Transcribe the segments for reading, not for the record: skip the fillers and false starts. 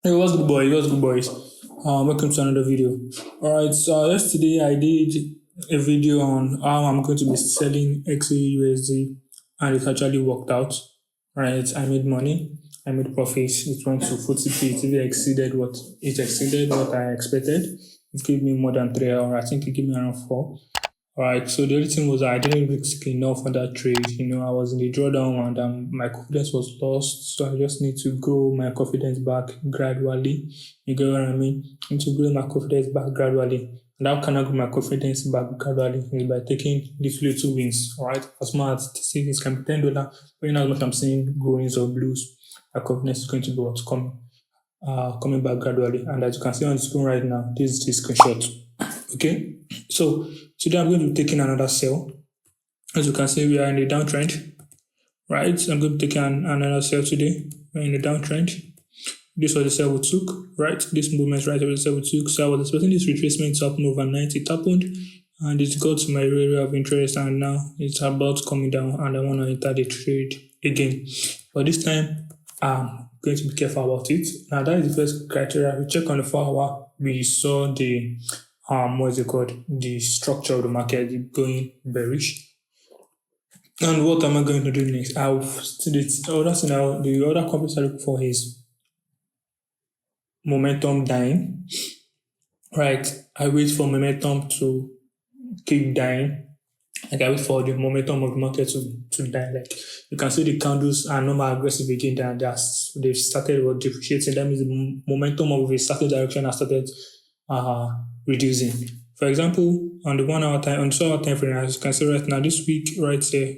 Hey, what's good, boy? What's good, boys? Welcome to another video. All right, so yesterday I did a video on how I'm going to be selling XAUUSD, and it actually worked out. Right, I made money, I made profits. It went to 40p. It even exceeded what I expected. It gave me more than 3 hours. I think it gave me around 4. All right, so the only thing was I didn't risk enough on that trade. I was in the drawdown and my confidence was lost. So I just need to grow my confidence back gradually. You get what I mean? I need to grow my confidence back gradually. And how can I grow my confidence back gradually? Is by taking these little wins. All right, as much as savings can be $10, but you know what I'm saying, growings or blues, my confidence is going to be what's coming back gradually. And as you can see on the screen right now, this is the screenshot. Okay, so today I'm going to be taking another sell. As you can see, we are in a downtrend, right? So I'm going to be taking another sell today. We're in a downtrend. This was the sell we took, right? This movement right was the sell we took. So I was expecting this retracement to happen overnight. It happened, and it got to my area of interest, and now it's about coming down, and I want to enter the trade again. But this time, I'm going to be careful about it. Now that is the first criteria. We check on the 4 hour. We saw the what is it called? The structure of the market going bearish. And what am I going to do next? The other companies I look for is momentum dying. Right. I wait for momentum to keep dying. Like I wait for the momentum of the market to die. Like you can see the candles are no more aggressive again than they've started depreciating. That means the momentum of a certain direction has started reducing. For example, on the 1 hour time, on the 2 hour time frame, as you can see right now, this week right here,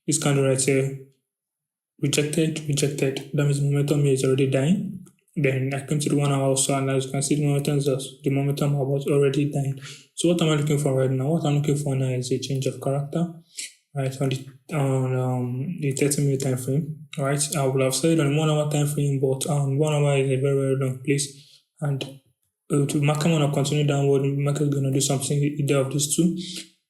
this candle right here, rejected. That means the momentum here is already dying. Then I came to the 1 hour also, and as you can see, the momentum was already dying. So what am I looking for right now? What I'm looking for now is a change of character, right? On the 30-minute time frame, right? I would have said on the 1 hour time frame, but 1 hour is a very, very long place, and to market want to continue downward, the market is going to do something either of these two: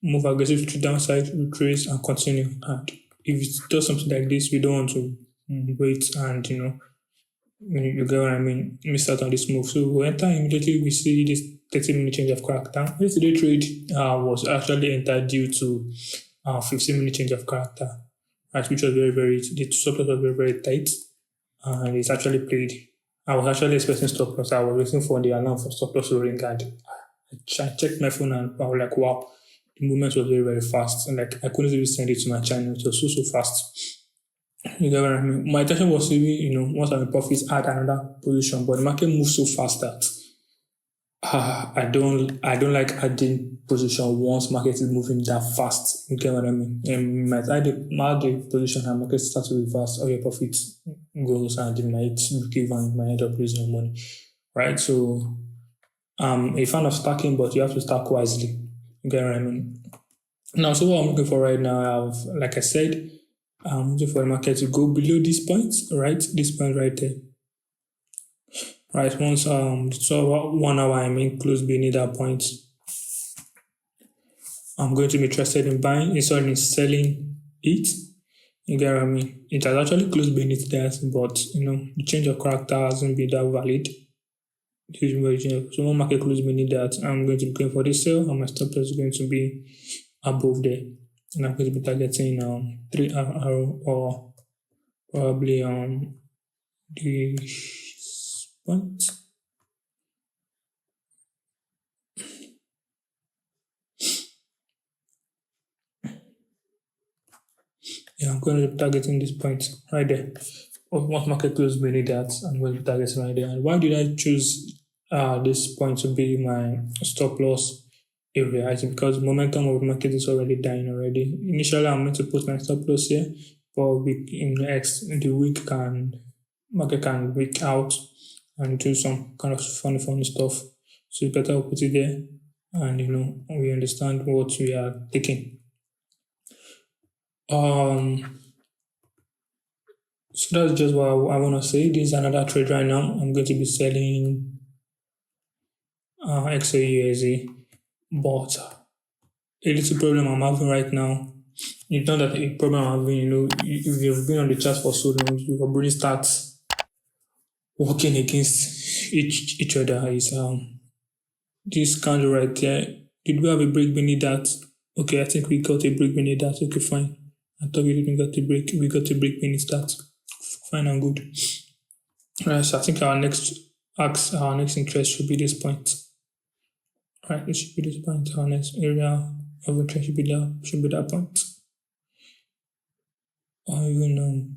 move aggressive to downside, retrace, and continue. And if it does something like this, we don't want to wait and you get what I mean, miss out on this move. So we enter immediately. We see this 30-minute change of character. Yesterday trade was actually entered due to 15-minute change of character, right, which was the stop loss was very, very tight, and it's actually played. I was actually expecting stop loss. I was waiting for the alarm for stop loss to ring, and I checked my phone and I was like, wow, the movement was very, very fast, and like I couldn't even send it to my channel. It was so fast. You get what I mean? My intention was to be, once I'm in profits, add another position, but the market moves so fast that I don't like adding position once market is moving that fast. You get what I mean? And you might add the position and market starts to reverse, all your profit goes, and you might break even, you might end up losing your money, right? So a fan of stacking, but you have to stack wisely. You get what I mean? Now, so what I'm looking for right now, like I said, I'm looking for the market to go below this point, right? This point right there. Right, once so 1 hour close beneath that point, I'm going to be interested in buying instead in selling it. You get what I mean? It has actually closed beneath that, but the change of character hasn't been that valid. So when market close beneath that, I'm going to be going for this sell, and my stop loss is going to be above there. And I'm going to be targeting 3 arrow or probably the point. Yeah, I'm going to be targeting this point right there. Once market close beneath that, I'm going to be targeting right there. And why did I choose this point to be my stop loss area? I think because momentum of the market is already dying already. Initially, I'm going to put my stop loss here, but the market can break out and do some kind of funny stuff. So you better put it there, and we understand what we are taking. So that's just what I want to say. This is another trade right now. I'm going to be selling XAUUSD, but a little problem I'm having right now. It's not that a problem I'm having, if you've been on the chart for so long, you will really start working against each other is this candle right there. Did we have a break beneath that? Okay, I think we got a break beneath that. Okay, fine. I thought we didn't get a break. We got a break beneath that. Fine and good. Alright, so I think our next interest should be this point. Alright, it should be this point. Our next area of interest should be that point. Or even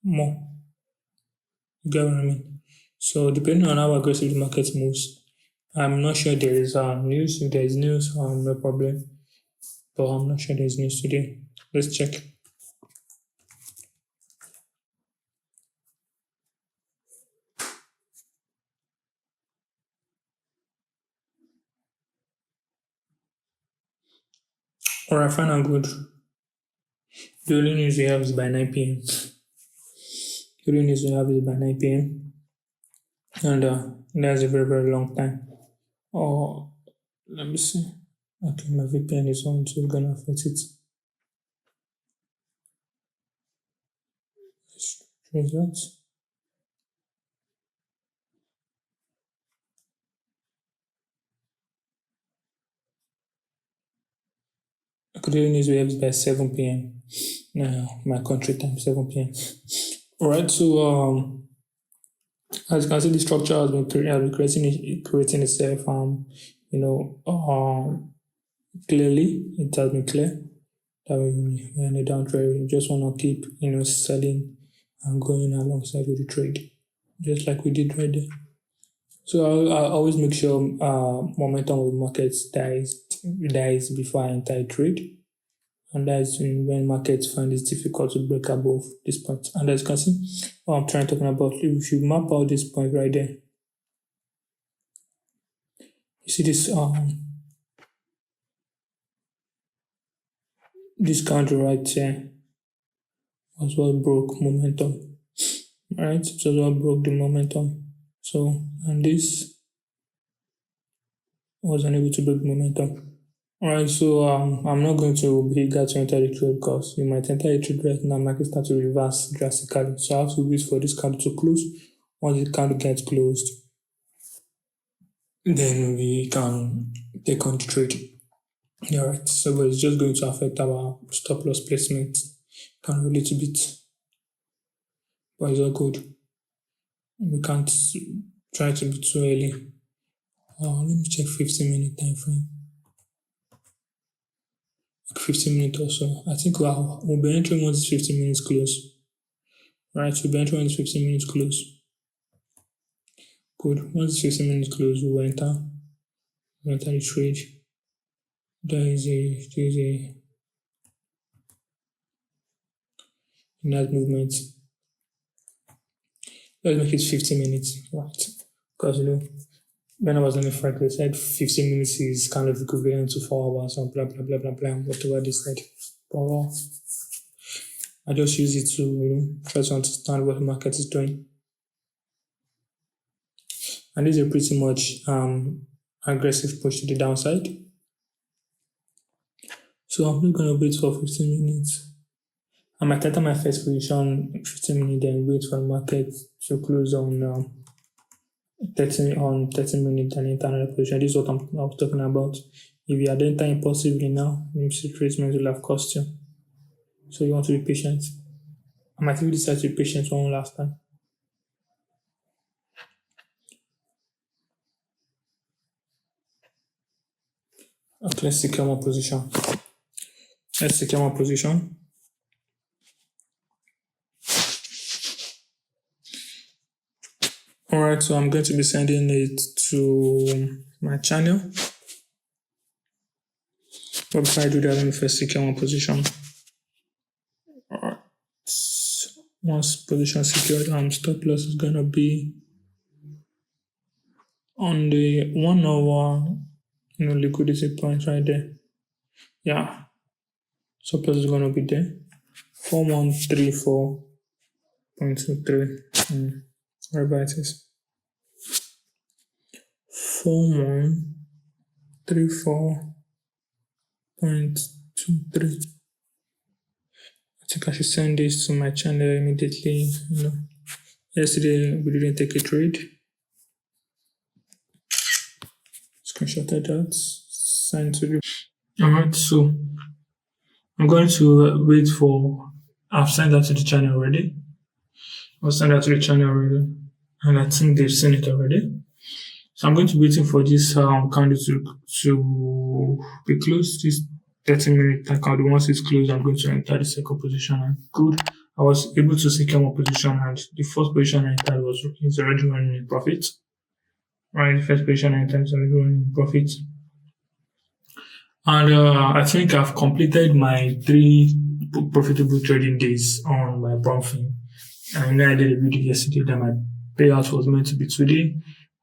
more. You get what I mean? So depending on how aggressive the market moves, I'm not sure there is news. If there is news, no problem. But I'm not sure there is news today. Let's check. Alright, fine and good. The only news we have is by 9 p.m. The only news we have is by 9 p.m. And that's a very, very long time. Oh, let me see. Okay, my VPN is on, so it's gonna affect it. Let's trace that. Okay, the only news we have is by 7 p.m. My country time, 7 p.m. Alright, so as you can see, the structure has been creating itself. Clearly, it has been clear that we're in a downtrend. We just want to keep, selling and going alongside with the trade, just like we did right there. So I always make sure momentum of markets dies before I enter a trade. And that's when markets find it difficult to break above this point. And as you can see, what I'm trying to talk about, if you map out this point right there, you see this candle right here was what broke momentum, right? So what broke the momentum. So, and this was unable to break momentum. Alright, so I'm not going to be eager to enter the trade because you might enter a trade right now, market start to reverse drastically. So I have to wait for this candle to close. Once the candle gets closed, then we can take on the trade. Alright, so but it's just going to affect our stop loss placement kind of a little bit, but it's all good. We can't try to be too early. Let me check 15-minute time frame. 15 minutes or so. I think we'll be entering once 15 minutes close. Right, we'll be entering once 15 minutes close. Good. Once 15 minutes close, we'll enter the trade. There is a nice movement. Let's make it 15 minutes, right? Because when I was on the front, they said 15 minutes is kind of equivalent to 4 hours or blah blah blah blah blah, whatever they said. But I just use it to try to understand what the market is doing. And this is a pretty much aggressive push to the downside. So I'm not going to wait for 15 minutes. I might enter my first position 15 minutes, then wait for the market to close on 30 minutes and enter another position. This is what I was talking about. If you are entering impulsively now, treatment will have cost you. So you want to be patient. I might even decide to be patient one last time. Okay, let's secure my position. Alright, so I'm going to be sending it to my channel. But before I do that, let me first secure my position. Alright. Once position secured, stop loss is gonna be on the 1 hour liquidity point right there. Yeah. Stop loss is gonna be there. 4134.23. Wherever it is. 4134.23. I think I should send this to my channel immediately, Yesterday we didn't take a trade. Screenshotted that. Signed to the. Alright, so I'm going to wait for. I've sent that to the channel already. I've sent that to the channel already, and I think they've seen it already. So I'm going to be waiting for this candle to be closed. This 30-minute candle. Once it's closed, I'm going to enter the second position. And good, I was able to secure one position, and the first position I entered is already running in profit. Right, the first position I entered is already running in profit. And I think I've completed my 3 profitable trading days on my Bromfin. And then I did a video yesterday that my payout was meant to be today.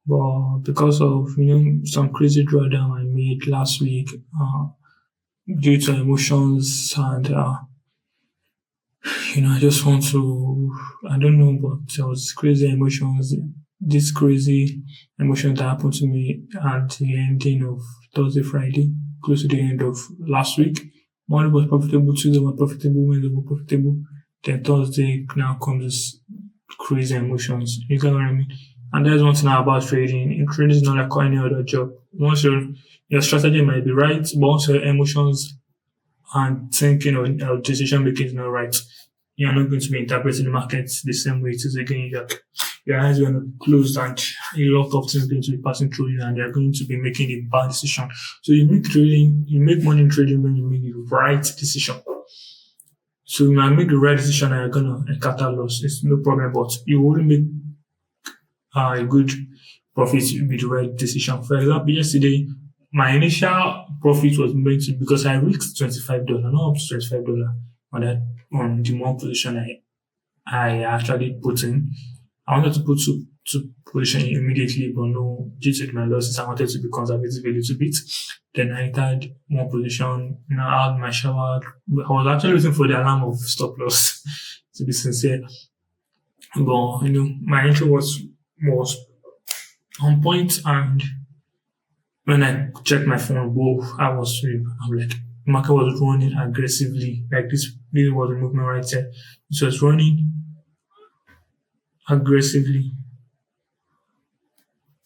But because of some crazy drawdown I made last week due to emotions and I just want to, I don't know, but there was crazy emotions, this crazy emotion that happened to me at the ending of Thursday, Friday, close to the end of last week. Monday was profitable, Tuesday was profitable, Wednesday was profitable. Then Thursday now comes this crazy emotions. You get what I mean? And that's one thing about trading. Trading is not like any other job. Once your strategy might be right, but once your emotions and thinking or decision making is not right, you're not going to be interpreting the market the same way it is again. Your eyes are going to close and a lot of things are going to be passing through you and they're going to be making a bad decision. So you make money in trading when you make the right decision. So you might make the right decision and you're going to encounter loss. It's no problem, but you wouldn't make a good profit with the right decision. For example, yesterday, my initial profit was meant to because I risked $25, not up to $25 on the one position I actually put in. I wanted to put two position immediately, but no, due to my losses, I wanted to be conservative a little bit. Then I entered one position, I had my shower. I was actually waiting for the alarm of stop loss, to be sincere. But my entry was on point, and when I checked my phone, I'm like, the market was running aggressively. Like this was a movement right there. It was running aggressively.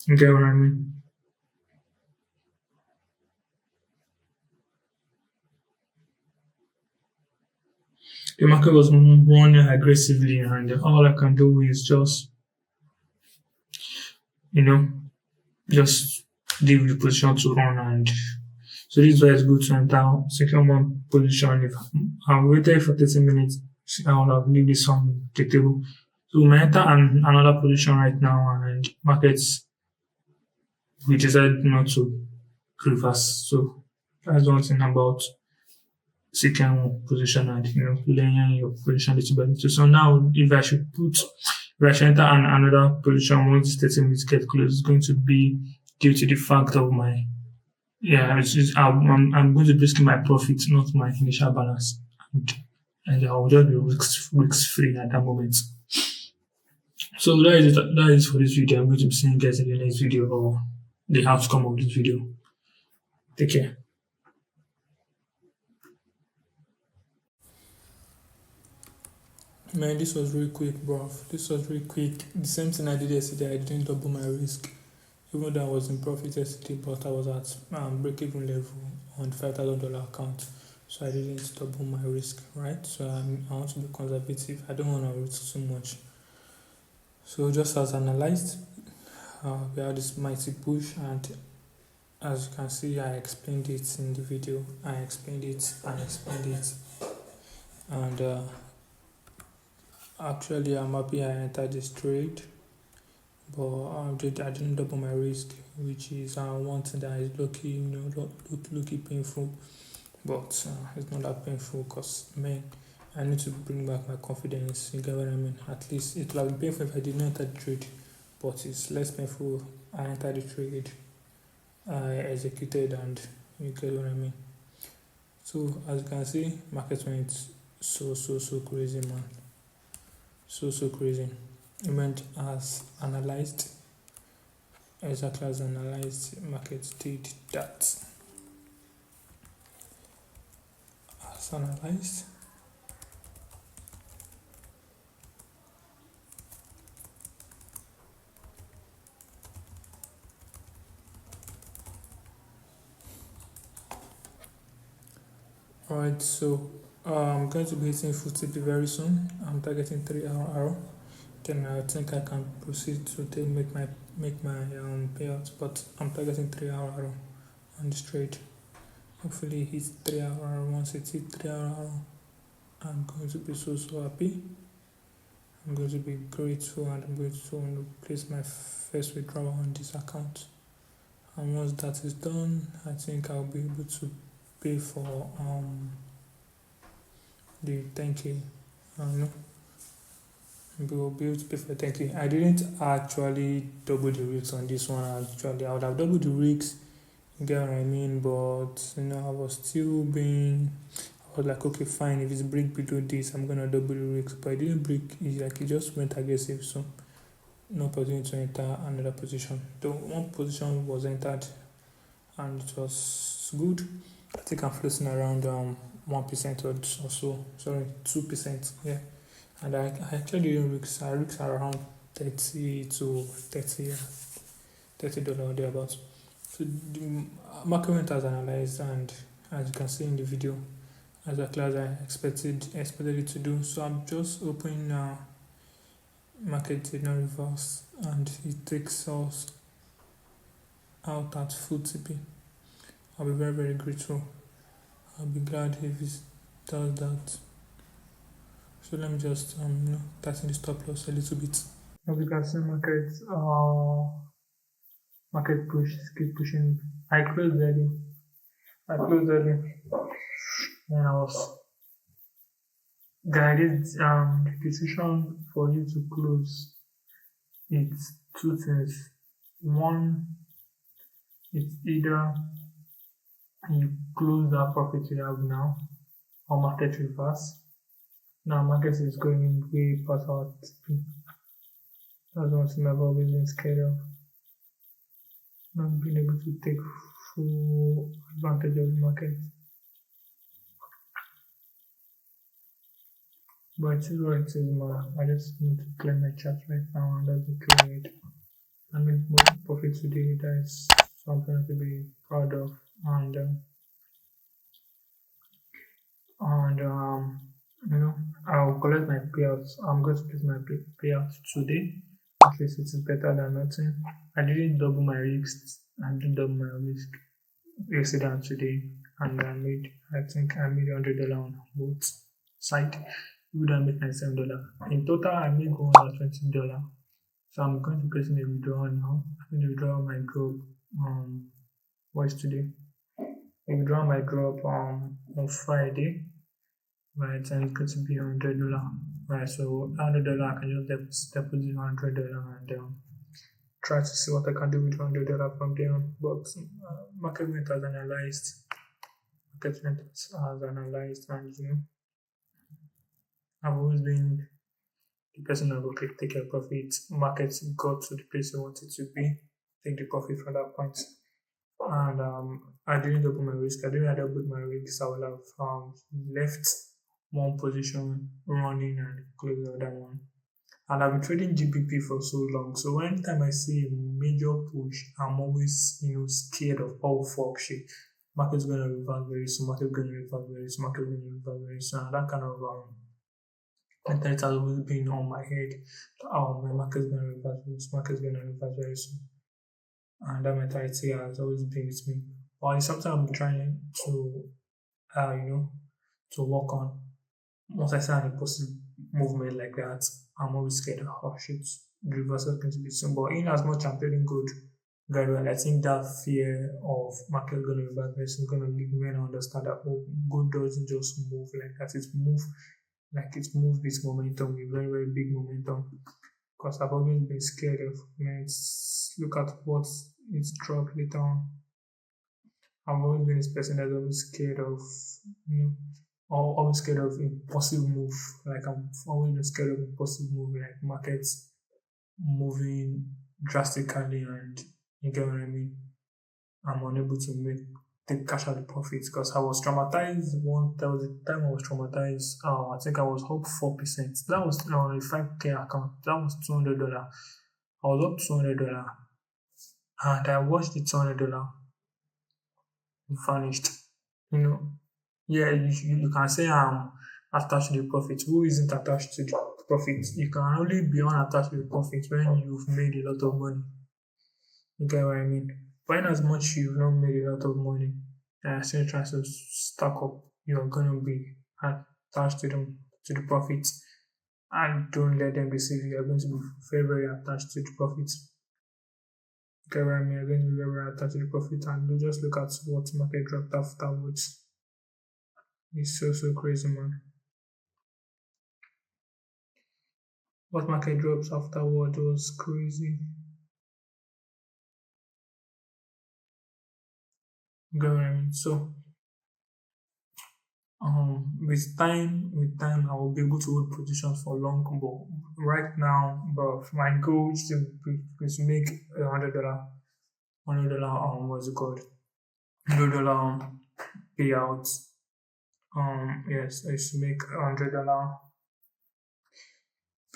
You get what I mean? The market was running aggressively, and all I can do is just leave the position to run. And so this is why it's good to enter second one position. If I waited for 30 minutes, I would have leave this on the table. So we enter another position right now, and markets, we decided not to reverse. So that's one thing about second position and laying your position little by little. So now if I should enter another position once 30 minutes get close, it's going to be due to the fact of my I'm going to be risking my profit, not my initial balance, and I'll just be risk free at that moment. So that is it. That is for this video. I'm going to be seeing you guys in the next video or the outcome of this video. Take care. Man, this was really quick, bro. This was really quick. The same thing I did yesterday. I didn't double my risk. Even though I was in profit yesterday, but I was at break-even level on $5,000 account. So I didn't double my risk, right? So I want to be conservative. I don't want to risk too much. So just as analyzed, we had this mighty push, and as you can see, I explained it in the video. I explained it, and actually I'm happy I entered this trade, but I didn't double my risk, which is one thing that is lucky painful, but it's not that painful because I need to bring back my confidence. You get what I mean? At least it will have been painful if I did not enter the trade, but it's less painful. I entered the trade, I executed, and you get what I mean. So as you can see, market went so crazy, man. So crazy. It went as analyzed, exactly as analyzed. Market did that as analyzed. Alright, so I'm going to be hitting full TP very soon. I'm targeting 3 hour. Then I think I can proceed to then make my payouts, but I'm targeting 3 hour on this trade. Hopefully hit 3 hour. Once it hits 3 hour, I'm going to be so happy. I'm going to be grateful and I'm going to place my first withdrawal on this account. And once that is done, I think I'll be able to pay for the 10k. No, we will be able to pay for 10k. I didn't actually double the risks on this one. Actually, I would have doubled the risks. You get what I mean? But I was still being. I was like, okay, fine. If it's break below this, I'm gonna double the risks. But it didn't break. It just went aggressive. So no opportunity to enter another position. The one position was entered and it was good. I think I'm floating around 1% or so. Sorry, 2%. Yeah, and I actually didn't risk. I risked around 30 to 30, $30 or thereabouts. So the market went as analyzed, and as you can see in the video, as as I expected it to do. So I'm just opening now. Market did not reverse, and it takes us out at full TP. I'll be very grateful. I'll be glad if it does that. So let me just tighten the stop loss a little bit. As you can see, market keep pushing. I closed early. I closed early, and I was guided. The decision for you to close, it's two things. One, it's either you close that profit you have now, or market reverse. Now market is going way past our TP. That's one thing I've always been scared of. Not being able to take full advantage of the market. But it is what it is, man. I just need to clear my chart right now and that's clear it. I made more profit today. That is something to be proud of. And I'll collect my payouts. I'm going to place my payouts today. At least it is better than nothing. I didn't double my risks. I didn't double my risk yesterday and today, and I think I made $100 on both sides. You would have made $97. In total, I made $120. So I'm going to place in a withdrawal now. I think the withdrawal might drop. What is today? The withdrawal might drop on Friday, right? And it's going to be $100, right? So $100, I can just deposit $100 and try to see what I can do with $100 from there. But market went as analyzed. And I've always been the person that will take your profit. Markets got to the place you want it to be, take the profit from that point. And I didn't double my risk. I didn't double my risks. I would have left one position running and closed the other one. And I've been trading GBP for so long. So anytime I see a major push, I'm always scared of fuck shit. Market's gonna reverse very soon. Market's gonna reverse very soon. Market's gonna reverse very soon. And that kind of mentality has always been on my head. Oh, my market's gonna reverse very soon. Market's gonna reverse very soon. And that mentality has always been with me. But it's something I'm trying to, to work on. Once I see an impulsive movement like that, I'm always scared of shit, the reversal is going to be soon. But in as much I'm feeling good gradually, I think that fear of market going to reverse is going to leave me and understand that good doesn't just move like that. It's moved with momentum, a very big momentum. Because I've always been scared of look at what it's dropped later on. I've always been this person that's always scared of always scared of impossible move. Like I'm always been scared of impossible move, like markets moving drastically, and you get what I mean. I'm unable to take cash out the profits because I was traumatized. There was a time I was traumatized. I think I was up 4%. That was on a 5k account. That was $200. I was up $200, and I watched the $200 vanished. You know, Yeah, you can say I'm attached to the profit. Who isn't attached to the profit? You can only be unattached to the profit when you've made a lot of money. You get what I mean? But in as much you've not made a lot of money and are still trying to stack up, you're gonna be attached to them to the profits. And don't let them deceive you. You're going to be very, very attached to the profits. You get what I mean? You're going to be very, very attached to the profit and you just look at what market dropped afterwards. It's so crazy, man. What market drops afterward was crazy. You get what I mean? So with time I will be able to hold positions for long, but right now, but my goal is to make $100 what's it called? $100 payout. Yes, is to make $100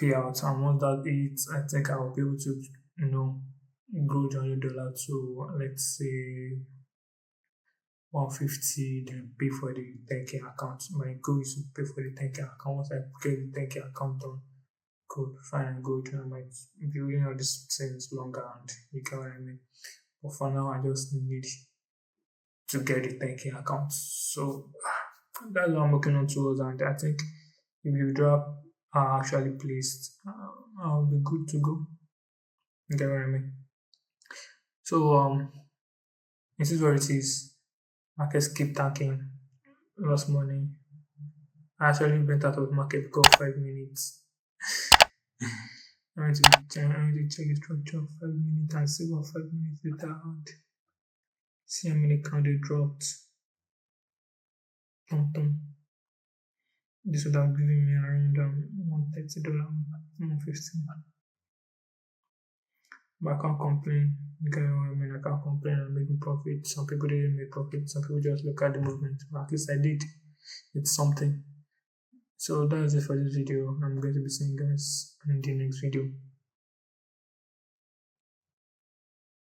payout, and once that hits, I think I will be able to, grow the $100 to, let's say, 150, then pay for the 10K account. My goal is to pay for the 10K account. Once I get the 10K account done, cool, fine and good. I might be doing all these things longer and you get what I mean. But for now, I just need to get the 10K account. So that's what I'm working on towards. And I think if you drop are actually placed, I'll be good to go. You get what I mean? So, this is what it is. Markets keep tanking, lost money. I actually went out of market because of 5 minutes. I went to check the structure of 5 minutes and see what 5 minutes later and see how many candle dropped. Tum, tum. This would have given me around $130, 150. But I can't complain. You get what I mean? I can't complain. I'm making profit. Some people didn't make profit. Some people just look at the movement. But at least I did. It's something. So that's it for this video. I'm going to be seeing you guys in the next video.